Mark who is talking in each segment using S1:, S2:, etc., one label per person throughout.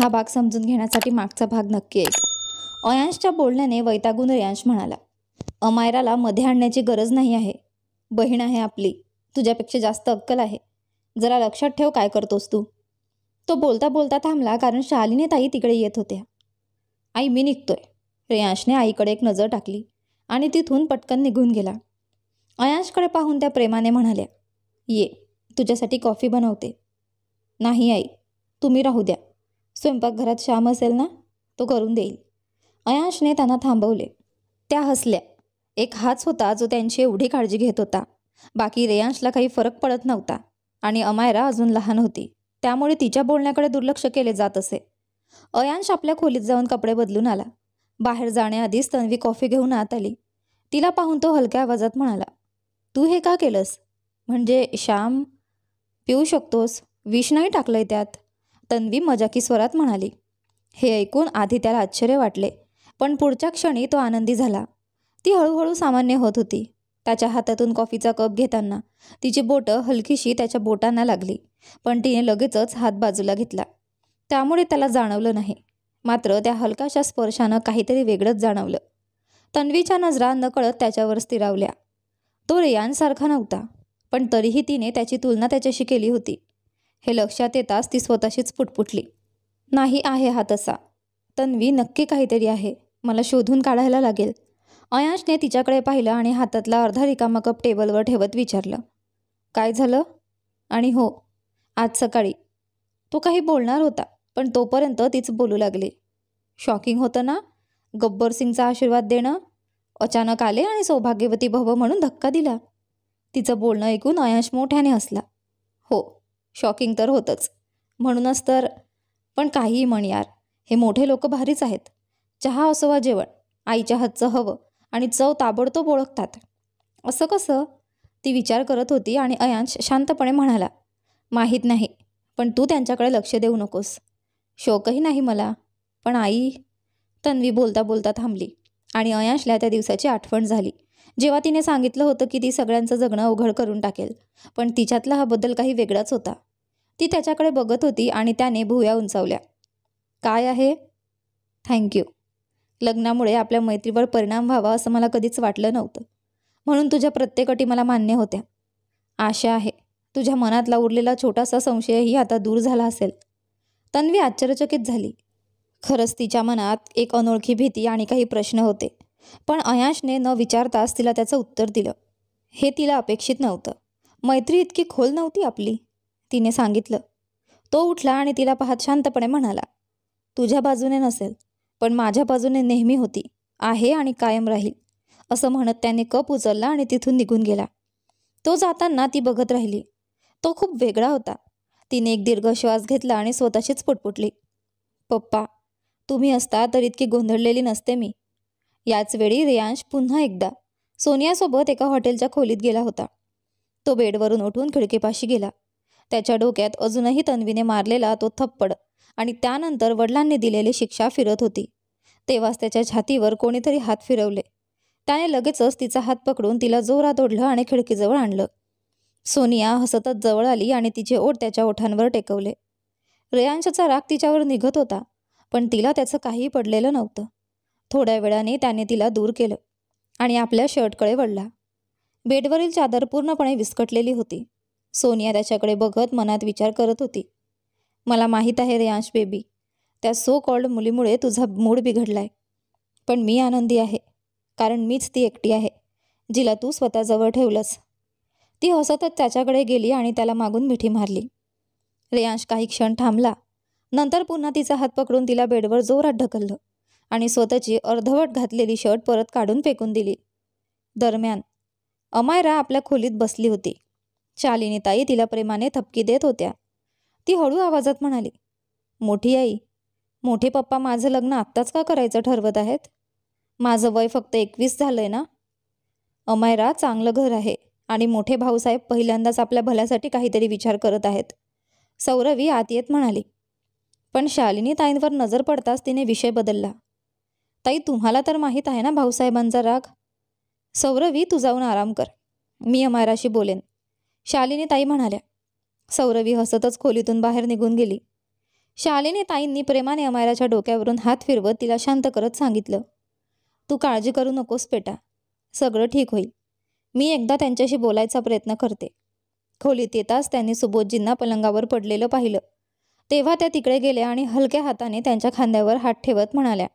S1: हा भाग समजून घेण्यासाठी मागचा भाग नक्की ऐक. अयांशच्या बोलण्याने वैतागून रेयांश म्हणाला, अमायराला मध्ये आणण्याची गरज नाही आहे. बहीण आहे आपली, तुझ्यापेक्षा जास्त अक्कल आहे. जरा लक्षात ठेव काय करतोस तू. तो बोलता बोलता थांबला कारण शालिनी ताई तिकडे येत होत्या. आई मी निघतोय. रेयांशने आईकडे एक नजर टाकली आणि तिथून पटकन निघून गेला. अयांशकडे पाहून त्या प्रेमाने म्हणाल्या, ये तुझ्यासाठी कॉफी बनवते. नाही आई, तुम्ही राहू द्या. स्वयंपाकघरात श्याम असेल ना, तो करून देईल. अयांशने त्यांना थांबवले. त्या हसल्या. एक हाच होता जो त्यांची एवढी काळजी घेत होता. बाकी रेयांशला काही फरक पडत नव्हता आणि अमायरा अजून लहान होती, त्यामुळे तिच्या बोलण्याकडे दुर्लक्ष केले जात असे. अयांश आपल्या खोलीत जाऊन कपडे बदलून आला. बाहेर जाण्याआधीच तन्वी कॉफी घेऊन आत आली. तिला पाहून तो हलक्या आवाजात म्हणाला, तू हे का केलंस? म्हणजे श्याम पिऊ शकतोस, विष नाही टाकलंय त्यात. तन्वी मजाकी स्वरात म्हणाली. हे ऐकून आधी त्याला आश्चर्य वाटले, पण पुढच्या क्षणी तो आनंदी झाला. ती हळूहळू सामान्य होत होती. त्याच्या हातातून कॉफीचा कप घेताना तिची बोटं हलकीशी त्याच्या बोटांना लागली, पण तिने लगेचच हात बाजूला घेतला. त्यामुळे त्याला जाणवलं नाही. मात्र त्या हलकाशा स्पर्शानं काहीतरी वेगळंच जाणवलं. तन्वीच्या नजरा नकळत त्याच्यावर स्थिरावल्या. तो रेयांसारखा नव्हता, पण तरीही तिने त्याची तुलना त्याच्याशी केली होती. हे लक्षात येताच ती स्वतःशीच पुटपुटली. नाही आहे हा तसा. तन्वी नक्की काहीतरी आहे, मला शोधून काढायला लागेल. अयांशने तिच्याकडे पाहिलं आणि हातातला अर्धा रिकामा कप टेबलवर ठेवत विचारलं, काय झालं? आणि हो, आज सकाळी. तो काही बोलणार होता, पण तोपर्यंत तीच बोलू लागली. शॉकिंग होतं ना, गब्बर सिंगचा आशीर्वाद देणं. अचानक आले आणि सौभाग्यवती भव म्हणून धक्का दिला. तिचं बोलणं ऐकून अयांश मोठ्याने हसला. हो, शॉकिंग तर होतंच. म्हणूनच तर. पण काहीही म्हण यार, हे मोठे लोक भारीच आहेत. चहा असो वा जेवण, आईच्या हातचं हवं आणि चव ताबडतोब ओळखतात. असं कसं? ती विचार करत होती आणि अयांश शांतपणे म्हणाला, माहीत नाही, पण तू त्यांच्याकडे लक्ष देऊ नकोस. शोकही नाही मला. पण आई. तन्वी बोलता बोलता थांबली आणि अयांशला त्या दिवसाची आठवण झाली, जेव्हा तिने सांगितलं होतं की ती सगळ्यांचं जगणं अवघड करून टाकेल. पण तिच्यातला हा बदल काही वेगळाच होता. ती त्याच्याकडे बघत होती आणि त्याने भुवया उंचावल्या. काय आहे? थँक्यू. लग्नामुळे आपल्या मैत्रीवर परिणाम व्हावा असं मला कधीच वाटलं नव्हतं, म्हणून तुझ्या प्रत्येक अटी मला मान्य होत्या. आशा आहे तुझ्या मनातला उरलेला छोटासा संशयही आता दूर झाला असेल. तन्वी आश्चर्यचकित झाली. खरंच तिच्या मनात एक अनोळखी भीती आणि काही प्रश्न होते, पण अयांशने न विचारताच तिला त्याचं उत्तर दिलं. हे तिला अपेक्षित नव्हतं. मैत्री इतकी खोल नव्हती आपली, तिने सांगितलं. तो उठला आणि तिला पाहत शांतपणे म्हणाला, तुझ्या बाजूने नसेल, पण माझ्या बाजूने नेहमी होती, आहे आणि कायम राहील. असं म्हणत त्याने कप उचलला आणि तिथून निघून गेला. तो जाताना ती बघत राहिली. तो खूप वेगळा होता. तिने एक दीर्घ श्वास घेतला आणि स्वतःशीच पुटपुटली, पप्पा, तुम्ही असता तर इतकी गोंधळलेली नसते मी. याच वेळी रेयांश पुन्हा एकदा सोनियासोबत एका हॉटेलच्या खोलीत गेला होता. तो बेडवरून उठून खिडकीपाशी गेला. त्याच्या डोक्यात अजूनही तन्वीने मारलेला तो थप्पड आणि त्यानंतर वडिलांनी दिलेली शिक्षा फिरत होती. तेव्हाच त्याच्या छातीवर कोणीतरी हात फिरवले. त्याने लगेचच तिचा हात पकडून तिला जोरात ओढलं आणि खिडकीजवळ आणलं. सोनिया हसतच जवळ आली आणि तिचे ओठ त्याच्या ओठांवर टेकवले. रेयांशचा राग तिच्यावर निघत होता, पण तिला त्याचं काहीही पडलेलं नव्हतं. थोड्या वेळाने त्याने तिला दूर केलं आणि आपल्या शर्टकडे वळला. बेडवरील चादर पूर्णपणे विस्कटलेली होती. सोनिया त्याच्याकडे बघत मनात विचार करत होती, मला माहीत आहे रेयांश बेबी, त्या सो कॉल्ड मुलीमुळे तुझा मूड बिघडलाय. पण मी आनंदी आहे, कारण मीच ती एकटी आहे जिला तू स्वतःजवळ ठेवलंस. ती हसतच त्याच्याकडे गेली आणि त्याला मागून मिठी मारली. रेयांश काही क्षण थांबला. नंतर पुन्हा तिचा हात पकडून तिला बेडवर जोरात ढकललं आणि स्वतःची अर्धवट घातलेली शर्ट परत काढून फेकून दिली. दरम्यान अमायरा आपल्या खोलीत बसली होती. शालिनी ताई तिला प्रेमाने थपकी देत होत्या. ती हळू आवाजात म्हणाली, मोठी आई, मोठे पप्पा माझं लग्न आत्ताच का करायचं ठरवत आहेत? माझं वय फक्त 21 झालंय ना. अमायरा, चांगलं घर आहे आणि मोठे भाऊसाहेब पहिल्यांदाच आपल्या भल्यासाठी काहीतरी विचार करत आहेत, सौरवी आत येत म्हणाली. पण शालिनी ताईंवर नजर पडताच तिने विषय बदलला. ताई, तुम्हाला तर माहीत आहे ना भाऊसाहेबांचा राग. सौरवी, तू जाऊन आराम कर, मी अमायराशी बोलेन, शालिनी ताई म्हणाल्या. सौरवी हसतच खोलीतून बाहेर निघून गेली. शालिनी ताईंनी प्रेमाने अमायराच्या डोक्यावरून हात फिरवत तिला शांत करत सांगितलं, तू काळजी करू नकोस बेटा, सगळं ठीक होईल. मी एकदा त्यांच्याशी बोलायचा प्रयत्न करते. खोलीत येताच त्यांनी सुबोधजींना पलंगावर पडलेलं पाहिलं. तेव्हा त्या तिकडे गेल्या आणि हलक्या हाताने त्यांच्या खांद्यावर हात ठेवत म्हणाल्या,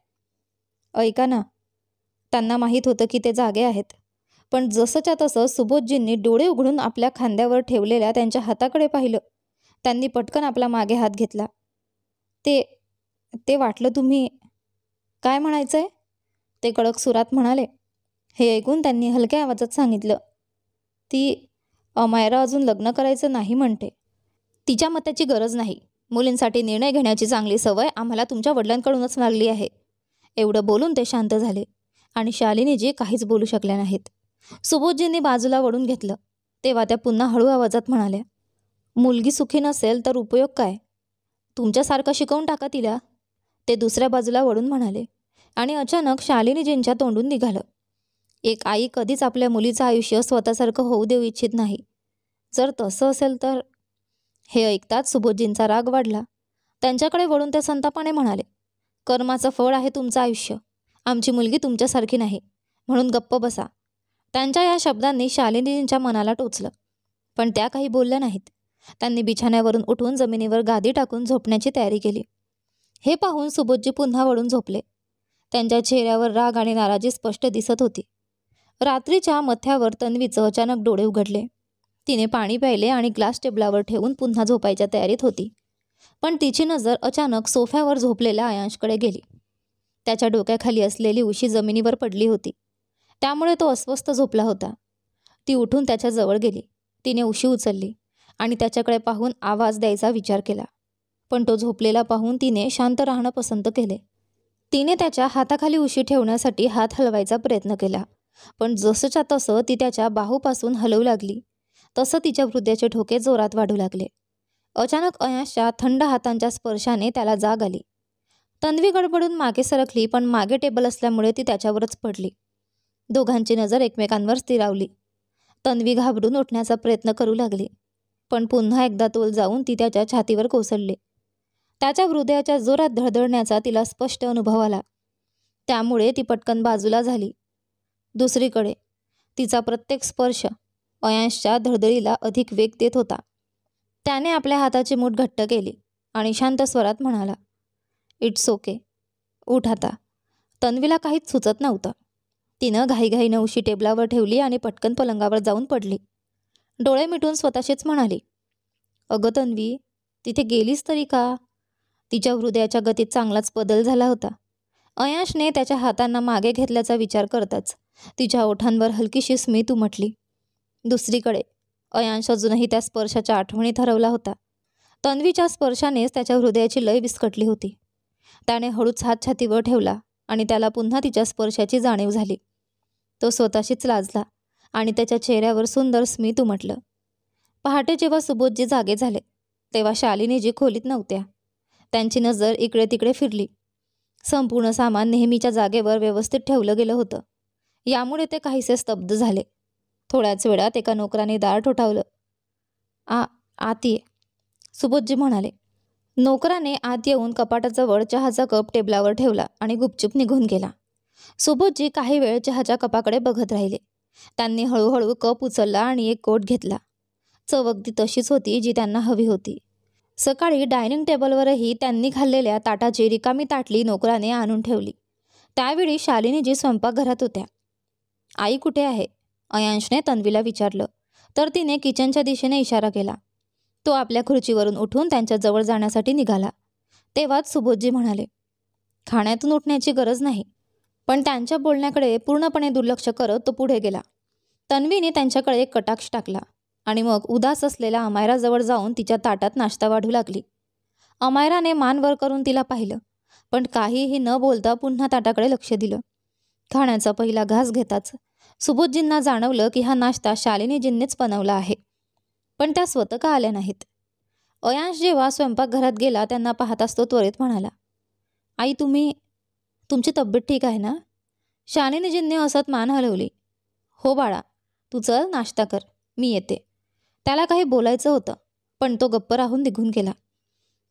S1: ऐका ना. त्यांना माहीत होतं की ते जागे आहेत, पण जसंच्या तसं सुबोधजींनी डोळे उघडून आपल्या खांद्यावर ठेवलेल्या त्यांच्या हाताकडे पाहिलं. त्यांनी पटकन आपला मागे हात घेतला. ते ते वाटलं तुम्ही काय म्हणायचंय, ते कडक सुरात म्हणाले. हे ऐकून त्यांनी हलक्या आवाजात सांगितलं, ती अमायरा अजून लग्न करायचं नाही म्हणते. तिच्या मताची गरज नाही. मुलींसाठी निर्णय घेण्याची चांगली सवय आम्हाला तुमच्या वडिलांकडूनच लागली आहे. एवढं बोलून ते शांत झाले आणि शालिनीजी काहीच बोलू शकल्या नाहीत. सुबोधजींनी बाजूला वळून घेतलं. तेव्हा त्या पुन्हा हळू आवाजात म्हणाल्या, मुलगी सुखी नसेल तर उपयोग काय? तुमच्यासारखं शिकवून टाका तिला, ते दुसऱ्या बाजूला वळून म्हणाले. आणि अचानक शालिनीजींच्या तोंडून निघालं, एक आई कधीच आपल्या मुलीचं आयुष्य स्वतःसारखं होऊ देऊ इच्छित नाही. जर तसं असेल तर. हे ऐकताच सुबोधजींचा राग वाढला. त्यांच्याकडे वळून ते संतापाने म्हणाले, कर्माचं फळ आहे तुमचं आयुष्य. आमची मुलगी तुमच्यासारखी नाही, म्हणून गप्प बसा. त्यांच्या या शब्दांनी शालिनीजींच्या मनाला टोचलं, पण त्या काही बोलल्या नाहीत. त्यांनी बिछाण्यावरून उठून जमिनीवर गादी टाकून झोपण्याची तयारी केली. हे पाहून सुबोधजी पुन्हा वळून झोपले. त्यांच्या चेहऱ्यावर राग आणि नाराजी स्पष्ट दिसत होती. रात्रीच्या मथ्यावर तन्वीचं अचानक डोळे उघडले. तिने पाणी प्यायले आणि ग्लास टेबलावर ठेवून पुन्हा झोपायच्या तयारीत होती. पण तिची नजर अचानक सोफ्यावर झोपलेल्या अयांशकडे गेली. त्याच्या डोक्याखाली असलेली उशी जमिनीवर पडली होती, त्यामुळे तो अस्वस्थ झोपला होता. ती उठून त्याच्या जवळ गेली. तिने उशी उचलली आणि त्याच्याकडे पाहून आवाज द्यायचा विचार केला, पण तो झोपलेला पाहून तिने शांत राहणं पसंत केले. तिने त्याच्या हाताखाली उशी ठेवण्यासाठी हात हलवायचा प्रयत्न केला, पण जसंच्या तसं ती त्याच्या बाहूपासून हलवू लागली तसं तिच्या हृदयाचे ठोके जोरात वाढू लागले. अचानक अयांशच्या थंड हातांच्या स्पर्शाने त्याला जाग आली. तन्वी गडबडून मागे सरकली, पण मागे टेबल असल्यामुळे ती त्याच्यावरच पडली. दोघांची नजर एकमेकांवर स्थिरावली. तन्वी घाबरून उठण्याचा प्रयत्न करू लागली, पण पुन्हा एकदा तोल जाऊन ती त्याच्या छातीवर कोसळली. त्याच्या हृदयाच्या जोरात धडधडण्याचा तिला स्पष्ट अनुभव आला, त्यामुळे ती पटकन बाजूला झाली. दुसरीकडे तिचा प्रत्येक स्पर्श अयांशच्या धडधडीला अधिक वेग देत होता. त्याने आपल्या हाताची मूठ घट्ट केली आणि शांत स्वरात म्हणाला, इट्स ओके, उठ आता. तन्वीला काहीच सुचत नव्हतं. तिनं घाईघाईनं उशी टेबलावर ठेवली आणि पटकन पलंगावर जाऊन पडली. डोळे मिटून स्वतःशीच म्हणाली, अगं तन्वी, तिथे गेलीस तरी का? तिच्या हृदयाच्या गतीत चांगलाच बदल झाला होता. अयांशने त्याच्या हातांना मागे घेतल्याचा विचार करताच तिच्या ओठांवर हलकीशी स्मित उमटली. दुसरीकडे अयांश अजूनही त्या स्पर्शाच्या आठवणीत हरवला होता. तन्वीच्या स्पर्शानेच त्याच्या हृदयाची लय विस्कटली होती. त्याने हळूच हात छातीवर ठेवला आणि त्याला पुन्हा तिच्या स्पर्शाची जाणीव झाली. तो स्वतःशीच लाजला आणि त्याच्या चेहऱ्यावर सुंदर स्मित उमटलं. पहाटे जेव्हा सुबोधजी जागे झाले, तेव्हा शालिनीजी खोलीत नव्हत्या. त्यांची नजर इकडे तिकडे फिरली. संपूर्ण सामान नेहमीच्या जागेवर व्यवस्थित ठेवलं गेलं होतं. यामुळे ते काहीसे स्तब्ध झाले. थोड्याच वेळात एका नोकराने दार ठोठावलं. आत ये, सुबोधजी म्हणाले. नोकराने आत येऊन कपाटाजवळ चहाचा कप टेबलावर ठेवला आणि गुपचूप निघून गेला. सुबोधजी काही वेळ चहाच्या कपाकडे बघत राहिले. त्यांनी हळूहळू कप उचलला आणि एक घोट घेतला. चव अगदी तशीच होती जी त्यांना हवी होती. सकाळी डायनिंग टेबलवरही त्यांनी खाल्लेल्या ताटाची रिकामी ताटली नोकराने आणून ठेवली. त्यावेळी शालिनीजी स्वयंपाकघरात होत्या. आई कुठे आहे, अयांशने तन्वीला विचारलं, तर तिने किचनच्या दिशेने इशारा केला. तो आपल्या खुर्चीवरून उठून त्यांच्या जवळ जाण्यासाठी निघाला. तेव्हाच सुबोधजी म्हणाले, खाण्यातून उठण्याची गरज नाही. पण त्यांच्या बोलण्याकडे पूर्णपणे दुर्लक्ष करत तो पुढे गेला. तन्वीने त्यांच्याकडे एक कटाक्ष टाकला आणि मग उदास असलेल्या अमायराजवळ जाऊन तिच्या ताटात नाश्ता वाढू लागली. अमायराने मान वर करून तिला पाहिलं, पण काहीही न बोलता पुन्हा ताटाकडे लक्ष दिलं. खाण्याचा पहिला घास घेताच सुबोधजींना जाणवलं की हा नाश्ता शालिनीजींनीच बनवला आहे, पण त्या स्वतः का आल्या नाहीत. अयांश जेव्हा स्वयंपाकघरात गेला त्यांना पाहताच तो त्वरित म्हणाला, आई तुमची तब्येत ठीक आहे ना? शालिनीजींनी हसत मान हलवली. हो बाळा, तू चल नाश्ता कर, मी येते. त्याला काही बोलायचं होतं, पण तो गप्प राहून निघून गेला.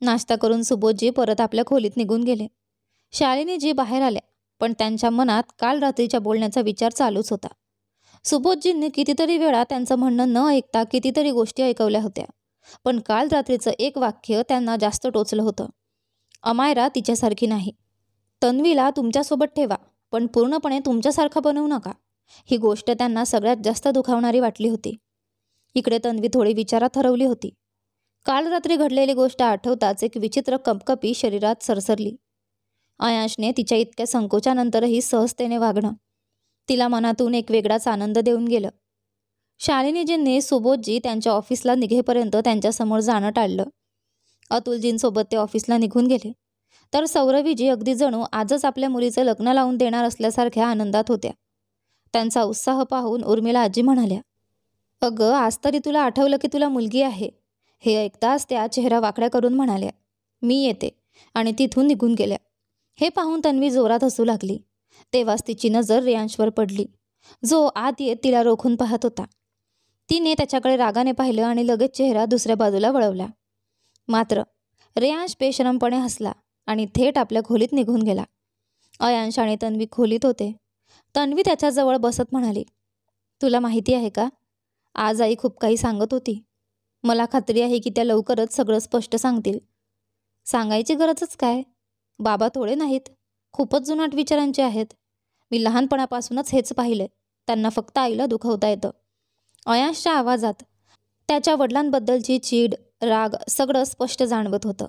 S1: नाश्ता करून सुबोधजी परत आपल्या खोलीत निघून गेले. शालिनीजी बाहेर आल्या, पण त्यांच्या मनात काल रात्रीच्या बोलण्याचा विचार चालूच होता. सुबोधजींनी कितीतरी वेळा त्यांचं म्हणणं न ऐकता कितीतरी गोष्टी ऐकवल्या होत्या, पण काल रात्रीचं एक वाक्य त्यांना जास्त टोचलं होतं. अमायरा तिच्यासारखी नाही. तन्वीला तुमच्यासोबत ठेवा, पण पूर्णपणे तुमच्यासारखं बनवू नका. ही गोष्ट त्यांना सगळ्यात जास्त दुखावणारी वाटली होती. इकडे तन्वी थोडी विचारात हरवली होती. काल रात्री घडलेली गोष्ट आठवताच एक विचित्र कंपकपी शरीरात सरसरली. अयांशने तिच्या इतक्या संकोचानंतरही सहजतेने वागणं तिला मनातून एक वेगळाच आनंद देऊन गेलं. शालिनीजींनी सुबोधजी त्यांच्या ऑफिसला निघेपर्यंत त्यांच्यासमोर जाणं टाळलं. अतुलजींसोबत ते ऑफिसला निघून गेले, तर सौरवीजी अगदी जणू आजच आपल्या मुलीचं लग्न लावून देणार असल्यासारख्या आनंदात होत्या. त्यांचा उत्साह पाहून उर्मिला आजी म्हणाल्या, अगं आज तरी तुला आठवलं की तुला मुलगी आहे. हे ऐकताच त्या चेहरा वाकड्या करून म्हणाल्या, मी येते, आणि तिथून निघून गेल्या. हे पाहून तन्वी जोरात हसू लागली. तेव्हाच तिची नजर रेयांशवर पडली, जो आत येत तिला रोखून पाहत होता. तिने त्याच्याकडे रागाने पाहिलं आणि लगेच चेहरा दुसऱ्या बाजूला वळवला. मात्र रेयांश बेशरमपणे हसला आणि थेट आपल्या खोलीत निघून गेला. अयांश आणि तन्वी खोलीत होते. तन्वी त्याच्याजवळ बसत म्हणाली, तुला माहिती आहे का, आज आई खूप काही सांगत होती. मला खात्री आहे की त्या लवकरच सगळं स्पष्ट सांगतील. सांगायची गरजच काय, बाबा थोडे नाहीत, खूपच जुनाट विचारांचे आहेत. मी लहानपणापासूनच हेच पाहिले, त्यांना फक्त आईला दुखवता येतं. अयांशच्या आवाजात त्याच्या वडिलांबद्दलची चीड, राग सगळं स्पष्ट जाणवत होतं.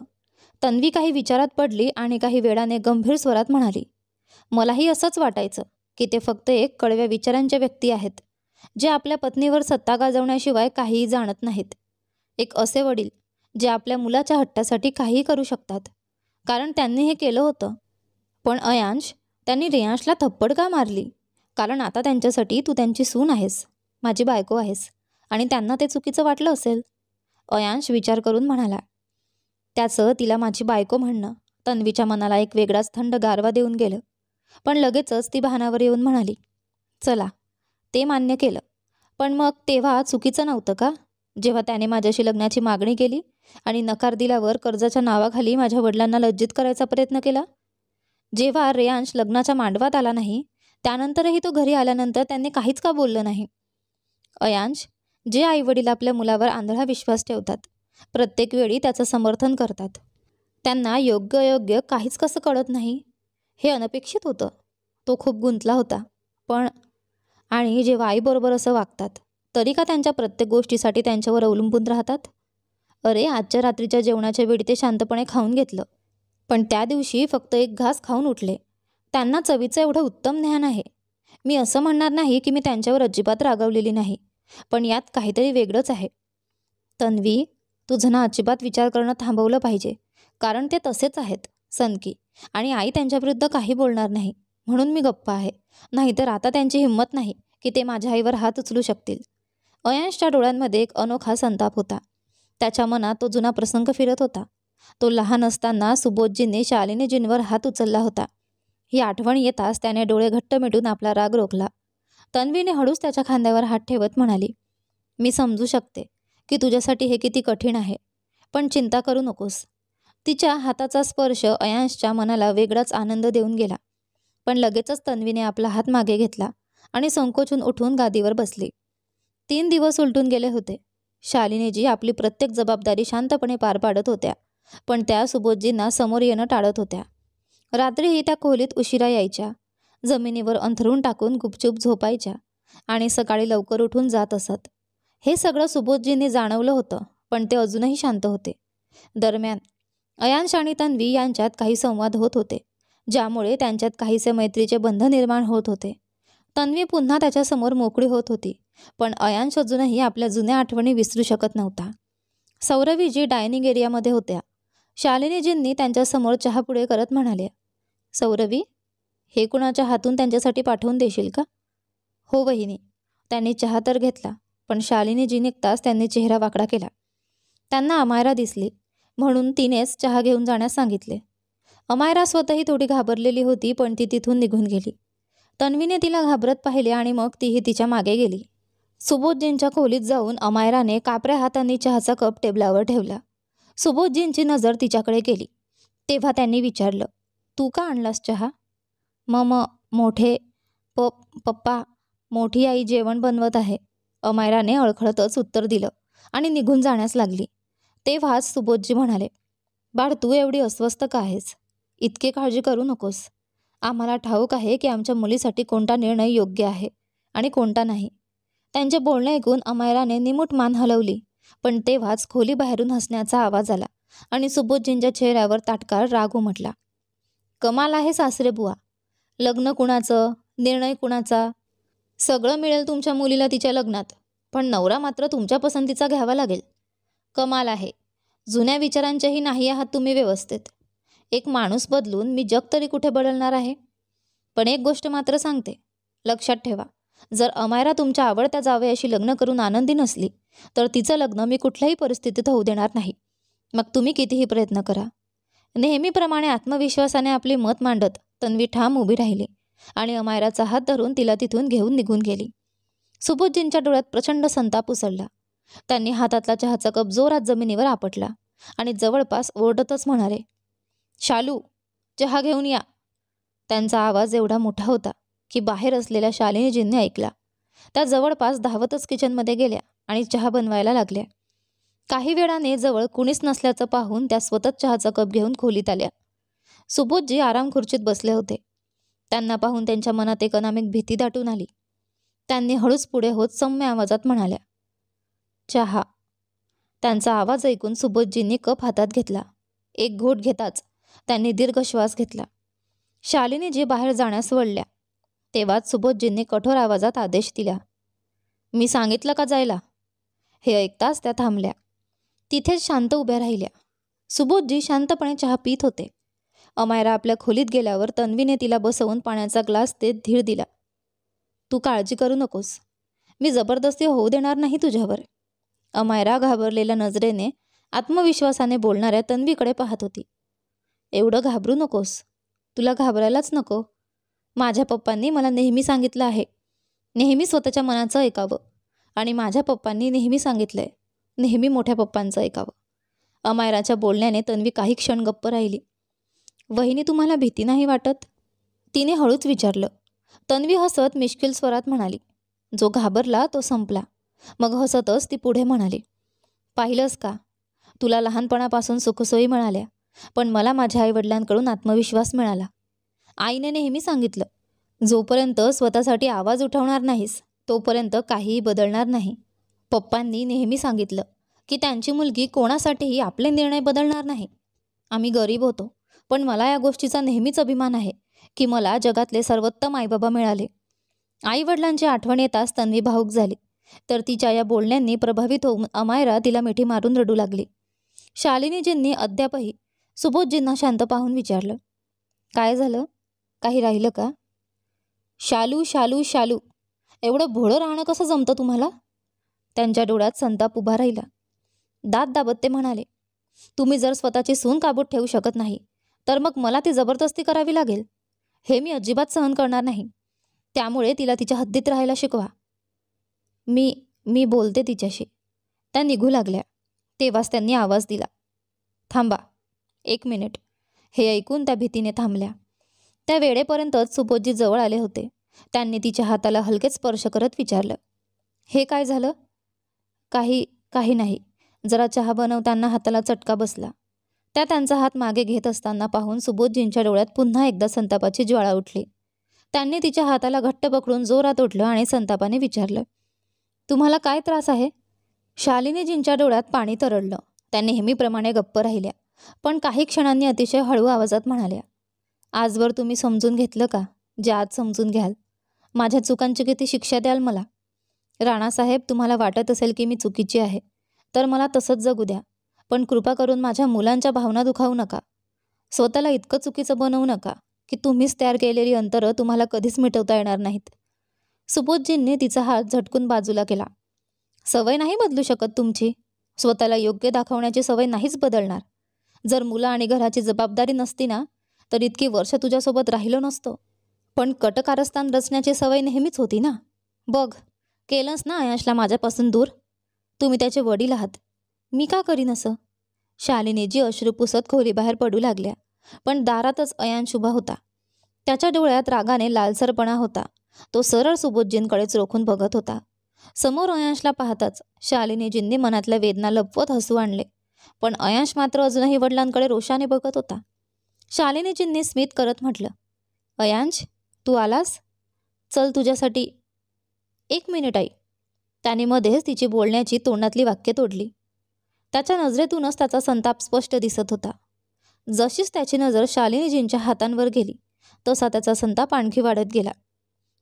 S1: तन्वी काही विचारात पडली आणि काही वेळाने गंभीर स्वरात म्हणाली, मलाही असंच वाटायचं की ते फक्त एक कडव्या विचारांच्या व्यक्ती आहेत, जे आपल्या पत्नीवर सत्ता गाजवण्याशिवाय काहीही जाणत नाहीत. एक असे वडील जे आपल्या मुलाच्या हट्टासाठी काहीही करू शकतात, कारण त्यांनी हे केलं होतं. पण अयांश, त्यांनी रेयांशला थप्पड का मारली? कारण आता त्यांच्यासाठी तू त्यांची सून आहेस, माझी बायको आहेस, आणि त्यांना ते चुकीचं वाटलं असेल. अयांश विचार करून म्हणाला. त्याचं तिला माझी बायको म्हणणं तन्वीच्या मनाला एक वेगळाच थंड गारवा देऊन गेलं. पण लगेचच ती भानावर येऊन म्हणाली, चला, ते मान्य केलं, पण मग तेव्हा चुकीचं नव्हतं का, जेव्हा त्याने माझ्याशी लग्नाची मागणी केली आणि नकार दिल्यावर कर्जाच्या नावाखाली माझ्या वडिलांना लज्जित करायचा प्रयत्न केला? जेव्हा रेयांश लग्नाच्या मांडवात आला नाही, त्यानंतरही तो घरी आल्यानंतर त्यांनी काहीच का बोललं नाही? अयांश, जे आईवडील आपल्या मुलावर आंधळा विश्वास ठेवतात, प्रत्येक वेळी त्याचं समर्थन करतात, त्यांना योग्य अयोग्य काहीच कसं कळत नाही? हे अनपेक्षित होतं. तो खूप गुंतला होता. पण आणि जेव्हा आईबरोबर असं वागतात, तरी का त्यांच्या प्रत्येक गोष्टीसाठी त्यांच्यावर अवलंबून राहतात? अरे, आजच्या रात्रीच्या जेवणाच्या वेळी ते शांतपणे खाऊन घेतलं, पण त्या दिवशी फक्त एक घास खाऊन उठले. त्यांना चवीचं एवढं उत्तम ज्ञान आहे. मी असं म्हणणार नाही की मी त्यांच्यावर अजिबात रागावलेली नाही, पण यात काहीतरी वेगळंच आहे. तन्वी, तुझं ना अजिबात विचार करणं थांबवलं पाहिजे, कारण ते तसेच आहेत, सनकी, आणि आई त्यांच्याविरुद्ध काही बोलणार नाही म्हणून मी गप्प आहे. नाहीतर आता त्यांची हिंमत नाही की ते माझ्या आईवर हात उचलू शकतील. अयांशच्या डोळ्यांमध्ये एक अनोखा संताप होता. त्याच्या मनात तो जुना प्रसंग फिरत होता. तो लहान असताना सुबोधजींनी शालिनीजींवर हात उचलला होता. ही आठवण येताच त्याने डोळे घट्ट मिटून आपला राग रोखला. तन्वीने हळूच त्याच्या खांद्यावर हात ठेवत म्हणाली, मी समजू शकते की तुझ्यासाठी हे किती कठीण आहे, पण चिंता करू नकोस. तिच्या हाताचा स्पर्श अयांशच्या मनाला वेगळाच आनंद देऊन गेला. पण लगेचच तन्वीने आपला हात मागे घेतला आणि संकोचून उठून गादीवर बसली. 3 दिवस उलटून गेले होते. शालिनीजी आपली प्रत्येक जबाबदारी शांतपणे पार पाडत होत्या, पण त्या सुबोधजींना समोर येणं टाळत होत्या. रात्रीही त्या खोलीत उशिरा यायच्या, जमिनीवर अंथरूण टाकून गुपचूप झोपायच्या आणि सकाळी लवकर उठून जात असत. हे सगळं सुबोधजींनी जाणवलं होतं, पण ते अजूनही शांत होते. दरम्यान अयांश आणि तन्वी यांच्यात काही संवाद होत होते, ज्यामुळे त्यांच्यात काहीसे मैत्रीचे बंध निर्माण होत होते. तन्वी पुन्हा त्याच्यासमोर मोकळी होत होती, पण अयांश अजूनही आपल्या जुन्या आठवणी विसरू शकत नव्हता. सौरवीजी डायनिंग एरियामध्ये होत्या. शालिनीजींनी त्यांच्यासमोर चहा पुढे करत म्हणाले, सौरवी, हे कुणाच्या हातून त्यांच्यासाठी पाठवून देशील का? हो वहिनी. त्यांनी चहा तर घेतला, पण शालिनीजी निघताच त्यांनी चेहरा वाकडा केला. त्यांना अमायरा दिसली, म्हणून तिनेच चहा घेऊन जाण्यास सांगितले. अमायरा स्वतःही थोडी घाबरलेली होती, पण ती तिथून निघून गेली. तन्वीने तिला घाबरत पाहिले आणि मग तीही तिच्या मागे गेली. सुबोधजींच्या खोलीत जाऊन अमायराने कापऱ्या हातांनी चहाचा कप टेबलावर ठेवला. सुबोधजींची नजर तिच्याकडे गेली तेव्हा त्यांनी विचारलं, तू का आणलास चहा? मम मोठे प पप्पा मोठी आई जेवण बनवत आहे, अमायराने अळखळतच उत्तर दिलं आणि निघून जाण्यास लागली. तेव्हाच सुबोधजी म्हणाले, बाळ तू एवढी अस्वस्थ का आहेस? इतकी काळजी करू नकोस. आम्हाला ठाऊक आहे की आमच्या मुलीसाठी कोणता निर्णय योग्य आहे आणि कोणता नाही. त्यांचे बोलणे ऐकून अमायराने निमूट मान हलवली, पण तेव्हाच खोलीबाहेरून हसण्याचा आवाज आला आणि सुबोधजींच्या चेहऱ्यावर तात्काळ राग उमटला. कमाल आहे सासरे बुवा. लग्न कुणाचं, निर्णय कुणाचा, सगळं मिळेल तुमच्या मुलीला तिच्या लग्नात, पण नवरा मात्र तुमच्या पसंतीचा घ्यावा लागेल. कमाल आहे. जुन्या विचारांचेही नाही आहात तुम्ही व्यवस्थित. एक माणूस बदलून मी जग तरी कुठे बदलणार आहे. पण एक गोष्ट मात्र सांगते, लक्षात ठेवा, जर अमायरा तुमच्या आवडत्या जावयाशी लग्न करून आनंदी नसली तर तिचं लग्न मी कुठल्याही परिस्थितीत होऊ देणार नाही. मग तुम्ही कितीही प्रयत्न करा. नेहमीप्रमाणे आत्मविश्वासाने आपले मत मांडत तन्वी ठाम उभी राहिली आणि अमायराचा हात धरून तिला तिथून घेऊन निघून गेली. सुबोधजींच्या डोळ्यात प्रचंड संताप उसळला. त्यांनी हातातला चहाचा कप जोरात जमिनीवर आपटला आणि जवळपास ओरडतच म्हणाले, शालू चहा घेऊन या. त्यांचा आवाज एवढा मोठा होता की बाहेर असलेल्या शालिनीजींनी ऐकला. त्या जवळपास धावतच किचनमध्ये गेल्या आणि चहा बनवायला लागल्या. काही वेळाने जवळ कुणीच नसल्याचं पाहून त्या स्वतःच चहाचा कप घेऊन खोलीत आल्या. सुबोधजी आराम खुर्चीत बसले होते. त्यांना पाहून त्यांच्या मनात एक अनामिक भीती दाटून आली. त्यांनी हळूच पुढे होत सौम्य आवाजात म्हणाल्या, चहा. त्यांचा आवाज ऐकून सुबोधजींनी कप हातात घेतला. एक घोट घेताच त्यांनी दीर्घ श्वास घेतला. शालिनीजी बाहेर जाण्यास वळल्या तेव्हाच सुबोधजींनी कठोर आवाजात आदेश दिला, मी सांगितलं का जायला? हे ऐकताच त्या थांबल्या. तिथेच शांत उभ्या राहिल्या. सुबोधजी शांतपणे चहा पीत होते. अमायरा आपल्या खोलीत गेल्यावर तन्वीने तिला बसवून पाण्याचा ग्लास देत धीर दिला. तू काळजी करू नकोस. मी जबरदस्ती होऊ देणार नाही तुझ्यावर. अमायरा घाबरलेल्या नजरेने आत्मविश्वासाने बोलणाऱ्या तन्वीकडे पाहत होती. एवढं घाबरू नकोस. तुला घाबरायलाच नको. माझ्या पप्पांनी मला नेहमी सांगितलं आहे, नेहमी स्वतःच्या मनाचं ऐकावं. आणि माझ्या पप्पांनी नेहमी सांगितलंय, नेहमी मोठ्या पप्पांचं ऐकावं. अमायराच्या बोलण्याने तन्वी काही क्षण गप्प राहिली. वहिनी तुम्हाला भीती नाही वाटत? तिने हळूच विचारलं. तन्वी हसत मिश्किल स्वरात म्हणाली, जो घाबरला तो संपला. मग हसतच ती पुढे म्हणाली, पाहिलंस का, तुला लहानपणापासून सुखसोयी मिळाल्या, पण मला माझ्या आईवडिलांकडून आत्मविश्वास मिळाला. आईने नेहमी सांगितलं, जोपर्यंत स्वतःसाठी आवाज उठवणार नाहीस तोपर्यंत काहीही बदलणार नाही. पप्पांनी नेहमी सांगितलं की त्यांची मुलगी कोणासाठीही आपले निर्णय बदलणार नाही. आम्ही गरीब होतो, पण मला या गोष्टीचा नेहमीच अभिमान आहे की मला जगातले सर्वोत्तम आईबाबा मिळाले. आईवडिलांची आठवण येताच तन्वी भावूक झाली, तर तिच्या या बोलण्यांनी प्रभावित होऊन अमायरा तिला मिठी मारून रडू लागली. शालिनीजींनी अद्यापही सुबोधजींना शांत पाहून विचारलं, काय झालं? काही राहिलं का? शालू शालू शालू, एवढं भोळं राहणं कसं जमतं तुम्हाला? त्यांच्या डोळ्यात संताप उभा राहिला. दात दाबत ते म्हणाले, तुम्ही जर स्वतःची सून काबूत ठेवू शकत नाही तर मग मला ती जबरदस्ती करावी लागेल. हे मी अजिबात सहन करणार नाही. त्यामुळे तिला तिच्या हद्दीत राहायला शिकवा. मी बोलते तिच्याशी. त्या निघू लागल्या. तेव्हाच त्यांनी आवाज दिला, थांबा 1 मिनिट. हे ऐकून त्या भीतीने थांबल्या. त्या वेळेपर्यंतच सुबोधजी जवळ आले होते. त्यांनी तिच्या हाताला हलकेच स्पर्श करत विचारलं, हे काय झालं? काही नाही. जरा चहा बनवताना हाताला चटका बसला. त्या त्यांचा हात मागे घेत असताना पाहून सुबोधजींच्या डोळ्यात पुन्हा एकदा संतापाची ज्वाळा उठली. त्यांनी तिच्या हाताला घट्ट पकडून जोरात ओढलं आणि संतापाने विचारलं, तुम्हाला काय त्रास आहे? शालिनीजींच्या डोळ्यात पाणी तरळलं. त्या नेहमीप्रमाणे गप्प राहिल्या, पण काही क्षणांनी अतिशय हळू आवाजात म्हणाल्या, आजवर तुम्ही समजून घेतलं का जे आज समजून घ्याल? माझ्या चुकांची किती शिक्षा द्याल मला? राणासाहेब, तुम्हाला वाटत असेल की मी चुकीची आहे तर मला तसंच जगू द्या, पण कृपा करून माझ्या मुलांच्या भावना दुखावू नका. स्वतःला इतकं चुकीचं बनवू नका की तुम्हीच तयार केलेली अंतरं तुम्हाला कधीच मिटवता येणार नाहीत. सुबोधजींनी तिचा हात झटकून बाजूला केला. सवय नाही बदलू शकत तुमची. स्वतःला योग्य दाखवण्याची सवय नाहीच बदलणार. जर मुलं आणि घराची जबाबदारी नसती ना तर इतकी वर्ष तुझ्यासोबत राहिलो नसतो. पण कटकारस्थान रचण्याची सवय नेहमीच होती ना. बघ, केलंस ना आयाशला माझ्यापासून दूर. तुम्ही त्याचे वडील आहात. मी का करीन असं? शालिनीजी अश्रू पुसत खोलीबाहेर पडू लागल्या, पण दारातच अयांश उभा होता. त्याच्या डोळ्यात रागाने लालसरपणा होता. तो सरळ सुबोधजींकडेच रोखून बघत होता. समोर अयांशला पाहताच शालिनीजींनी मनातल्या वेदना लपवत हसू आणले, पण अयांश मात्र अजूनही वडिलांकडे रोषाने बघत होता. शालिनीजींनी स्मित करत म्हटलं, अयांश, तू आलास? चल तुझ्यासाठी. 1 मिनिट आई. त्याने मध्येच तिची बोलण्याची तोंडातली वाक्य तोडली. त्याच्या नजरेतूनच त्याचा संताप स्पष्ट दिसत होता. जशीच त्याची नजर शालिनीजींच्या हातांवर गेली तसा त्याचा संताप आणखी वाढत गेला.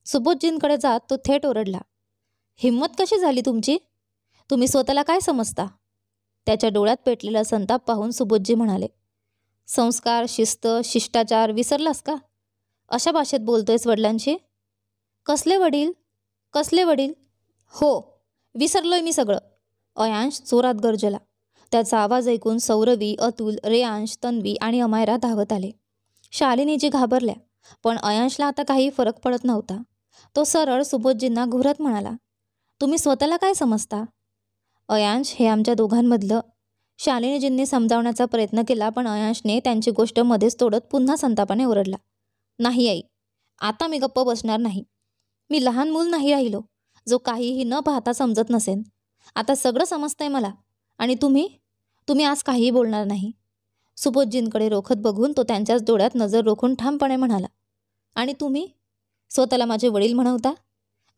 S1: सुबोधजींकडे जात तो थेट ओरडला, हिम्मत कशी झाली तुमची? तुम्ही स्वतःला काय समजता? त्याच्या डोळ्यात पेटलेला संताप पाहून सुबोधजी म्हणाले, संस्कार, शिस्त, शिष्टाचार विसरलास का? अशा भाषेत बोलतोयस वडिलांशी? कसले वडील? कसले वडील? हो, विसरलोय मी सगळं. अयांश जोरात गरजला. त्याचा आवाज ऐकून सौरवी, अतुल, रेयांश, तन्वी आणि अमायरा धावत आले. शालिनीजी घाबरल्या, पण अयांशला आता काही फरक पडत नव्हता. तो सरळ सुबोधजींना घुरत म्हणाला, तुम्ही स्वतःला काय समजता? अयांश हे आमच्या दोघांमधलं. शालिनीजींनी समजावण्याचा प्रयत्न केला, पण अयांशने त्यांची गोष्ट मध्येच तोडत पुन्हा संतापाने ओरडला, नाही आई, आता मी गप्प बसणार नाही. मी लहान मूल नाही राहिलो, जो काहीही न पाहता समजत नसेन. आता सगळं समजतंय मला. आणि तुम्ही आज काहीही बोलणार नाही. सुबोधजींकडे रोखत बघून तो त्यांच्याच डोळ्यात नजर रोखून ठामपणे म्हणाला, आणि तुम्ही स्वतःला माझे वडील म्हणवता?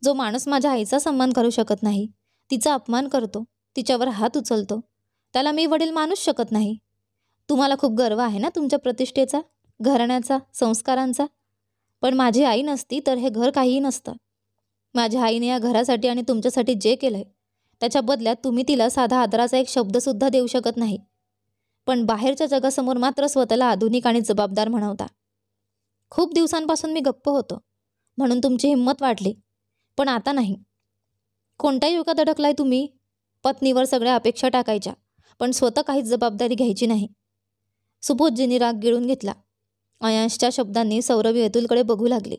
S1: जो माणूस माझ्या आईचा सन्मान करू शकत नाही, तिचा अपमान करतो, तिच्यावर हात उचलतो, त्याला मी वडील मानूच शकत नाही. तुम्हाला खूप गर्व आहे ना तुमच्या प्रतिष्ठेचा, घराण्याचा, संस्कारांचा. पण माझी आई नसती तर हे घर काहीही नसतं. माझ्या आईने या घरासाठी आणि तुमच्यासाठी जे केलंय त्याच्या बदल्यात तुम्ही तिला साधा आदराचा एक शब्दसुद्धा देऊ शकत नाही. पण बाहेरच्या जगासमोर मात्र स्वतःला आधुनिक आणि जबाबदार म्हणवता. खूप दिवसांपासून मी गप्प होतो म्हणून तुमची हिंमत वाढली, पण आता नाही. कोणत्या युगात अडकलाय तुम्ही? पत्नीवर सगळ्या अपेक्षा टाकायच्या, पण स्वतः काहीच जबाबदारी घ्यायची नाही. सुबोधजींनी राग गिळून घेतला. अयांशच्या शब्दांनी सौरवी अतुलकडे बघू लागले,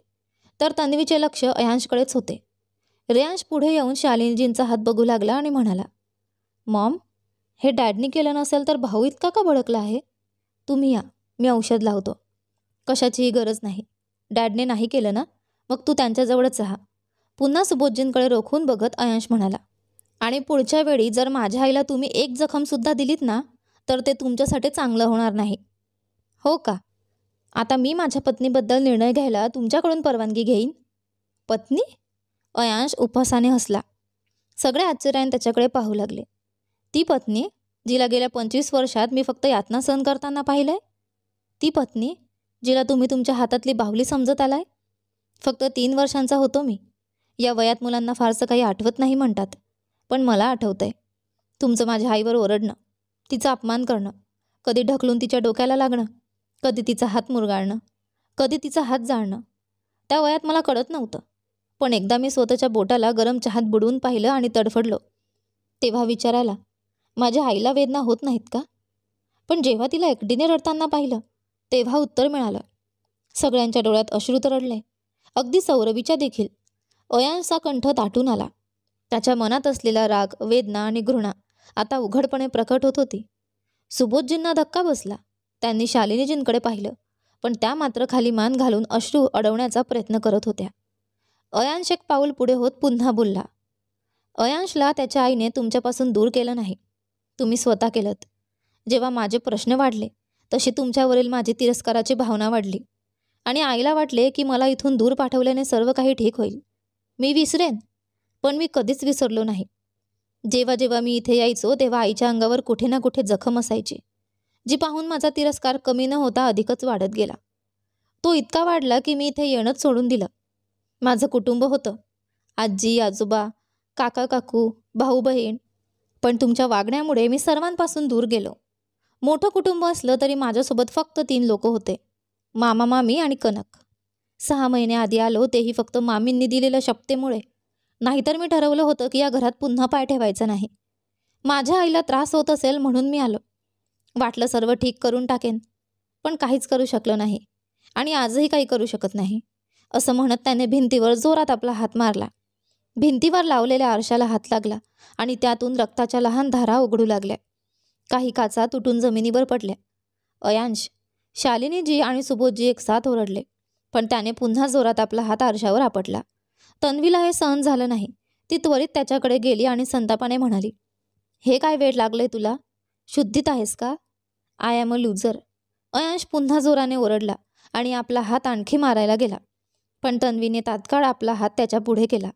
S1: तर तन्वीचे लक्ष अयांशकडेच होते. रेयांश पुढे येऊन शालिनीजींचा हात बघू लागला आणि म्हणाला, मॉम, हे डॅडनी केलं नसेल तर भाऊ इतका का भडकला आहे? तुम्ही या, मी औषध लावतो. कशाचीही गरज नाही. डॅडने नाही केलं ना, मग तू त्यांच्याजवळच राहा. पुन्हा सुबोधजींकडे रोखून बघत अयांश म्हणाला, आणि पुढच्या वेळी जर माझ्या आईला तुम्ही एक जखमसुद्धा दिलीत ना, तर ते तुमच्यासाठी चांगलं होणार नाही. हो का? आता मी माझ्या पत्नीबद्दल निर्णय घ्यायला तुमच्याकडून परवानगी घेईन. पत्नी? अयांश उपहासाने हसला. सगळे आश्चर्याने त्याच्याकडे पाहू लागले. ती पत्नी जिला गेल्या 25 वर्षात मी फक्त यातना सहन करताना पाहिलंय? ती पत्नी जिला तुम्ही तुमच्या हातातली बाहुली समजत आलाय? फक्त 3 वर्षांचा होतो मी. या वयात मुलांना फारसं काही आठवत नाही म्हणतात, पण मला आठवतंय. तुमचं माझ्या आईवर ओरडणं, तिचा अपमान करणं, कधी ढकलून तिच्या डोक्याला लागणं, कधी तिचा हात मुरगाळणं, कधी तिचा हात जाळणं. त्या वयात मला कळत नव्हतं, पण एकदा मी स्वतःच्या बोटाला गरम चहात बुडवून पाहिलं आणि तडफडलो. तेव्हा विचारायला माझ्या आईला वेदना होत नाहीत का? पण जेव्हा तिला एकटीने रडताना पाहिलं तेव्हा उत्तर मिळालं. सगळ्यांच्या डोळ्यात अश्रू तरळले, अगदी सौरवीच्या देखील. अयांशचा कंठ दाटून आला. त्याच्या मनात असलेला राग, वेदना आणि घृणा आता उघडपणे प्रकट होत होती. सुबोधजींना धक्का बसला. त्यांनी शालिनीजींकडे पाहिलं, पण त्या मात्र खाली मान घालून अश्रू अडवण्याचा प्रयत्न करत होत्या. अयांश एक पाऊल पुढे होत पुन्हा बोलला, अयांशला त्याच्या आईने तुमच्यापासून दूर केलं नाही, तुम्ही स्वतः केलंत. जेव्हा माझे प्रश्न वाढले तशी तुमच्यावरील माझी तिरस्काराची भावना वाढली आणि आईला वाटले की मला इथून दूर पाठवल्याने सर्व काही ठीक होईल. मी विसरेन, पण मी कधीच विसरलो नाही. जेव्हा जेव्हा मी इथे यायचो तेव्हा आईच्या अंगावर कुठे ना कुठे जखम असायची, जी पाहून माझा तिरस्कार कमी न होता अधिकच वाढत गेला. तो इतका वाढला की मी इथे येणंच सोडून दिलं. माझं कुटुंब होतं, आजी आजोबा, काका काकू, भाऊ बहीण. पण तुमच्या वागण्यामुळे मी सर्वांपासून दूर गेलो. मोठं कुटुंब असलं तरी माझ्यासोबत फक्त 3 लोक होते, मामा, मामी आणि कनक. 6 महिने आधी आलो तेही फक्त मामींनी दिलेल्या शपथेमुळे, नाहीतर मी ठरवलं होतं की या घरात पुन्हा पाय ठेवायचा नाही. माझ्या आईला त्रास होत असेल म्हणून मी आलो. वाटलं सर्व ठीक करून टाकेन, पण काहीच करू शकलो नाही आणि आजही काही करू शकत नाही. असं म्हणत त्याने भिंतीवर जोरात आपला हात मारला. भिंतीवर लावलेल्या आरशाला हात लागला आणि त्यातून रक्ताच्या लहान धारा उघडू लागल्या. काही काचा तुटून जमिनीवर पडल्या. अयांश, शालिनीजी आणि सुबोधजी एकसाथ ओरडले, पण त्याने पुन्हा जोरात आपला हात आरशावर आपटला. तन्वीला हे सहन झालं नाही. ती त्वरित त्याच्याकडे गेली आणि संतापाने म्हणाली, हे काय वेळ लागले तुला? शुद्धीत आहेस का? I am a loser. Ayansh पुन्हा जोराने ओरडला आणि आपला हात आणखी मारायला गेला, पण तन्वीने तात्काळ आपला हात त्याच्या पुढे केला.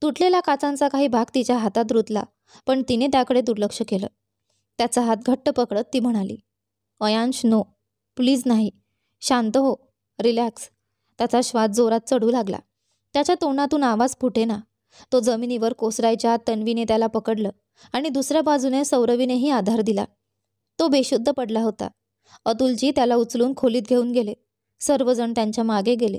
S1: तुटलेल्या काचांचा काही भाग तिच्या हातात रुतला, पण तिने त्याकडे दुर्लक्ष केलं. त्याचा हात घट्ट पकडत ती म्हणाली, अयांश, नो, प्लीज नाही. शांत हो, रिलॅक्स. त्याचा श्वास जोरात चढू लागला. त्याच्या तोंडातून आवाज फुटेना. तो जमिनीवर कोसरायच्या आत तन्वीने त्याला पकडलं आणि दुसऱ्या बाजूने सौरवीनेही आधार दिला. तो बेशुद्ध पडला होता. अतुलजी त्याला उचलून खोलीत घेऊन गेले. सर्वजण त्यांच्या मागे गेले.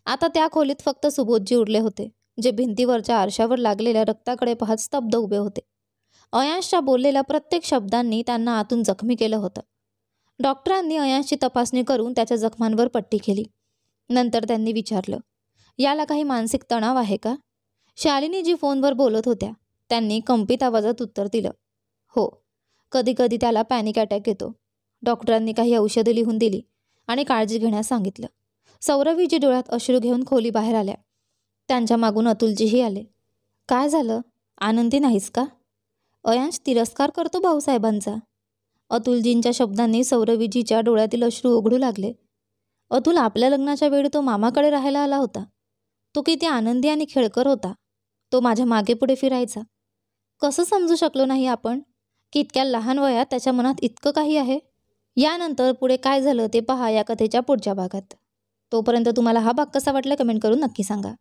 S1: आता त्या खोलीत फक्त सुबोधजी उरले होते, जे भिंतीवरच्या आरशावर लागलेल्या रक्ताकडे पाहत स्तब्ध उभे होते. अयांशच्या बोललेल्या प्रत्येक शब्दांनी त्यांना आतून जखमी केलं होतं. डॉक्टरांनी अयांशची तपासणी करून त्याच्या जखमांवर पट्टी केली. नंतर त्यांनी विचारलं, याला काही मानसिक तणाव आहे का? शालिनीजी फोनवर बोलत होत्या. त्यांनी कंपित आवाजात उत्तर दिलं, हो, कधी कधी त्याला पॅनिक अटॅक येतो. डॉक्टरांनी काही औषधं लिहून दिली आणि काळजी घेण्यास सांगितलं. सौरवीजी डोळ्यात अश्रू घेऊन खोली बाहेर आल्या. त्यांच्या मागून अतुलजीही आले. काय झालं? आनंदी नाहीस का? अयांश तिरस्कार करतो भाऊसाहेबांचा. अतुलजींच्या शब्दांनी सौरवीजीच्या डोळ्यातील अश्रू उघडू लागले. अतुल, आपल्या लग्नाच्या वेळी तो मामाकडे राहायला आला होता. तो किती आनंदी आणि खेळकर होता. तो माझ्या मागे पुढे फिरायचा. कसं समजू शकलो नाही आपण की इतक्या लहान वयात त्याच्या मनात इतकं काही आहे? यानंतर पुढे काय झालं ते पहा या कथेच्या पुढच्या भागात. तोपर्यंत तुम्हाला हा भाग कसा वाटला कमेंट करून नक्की सांगा.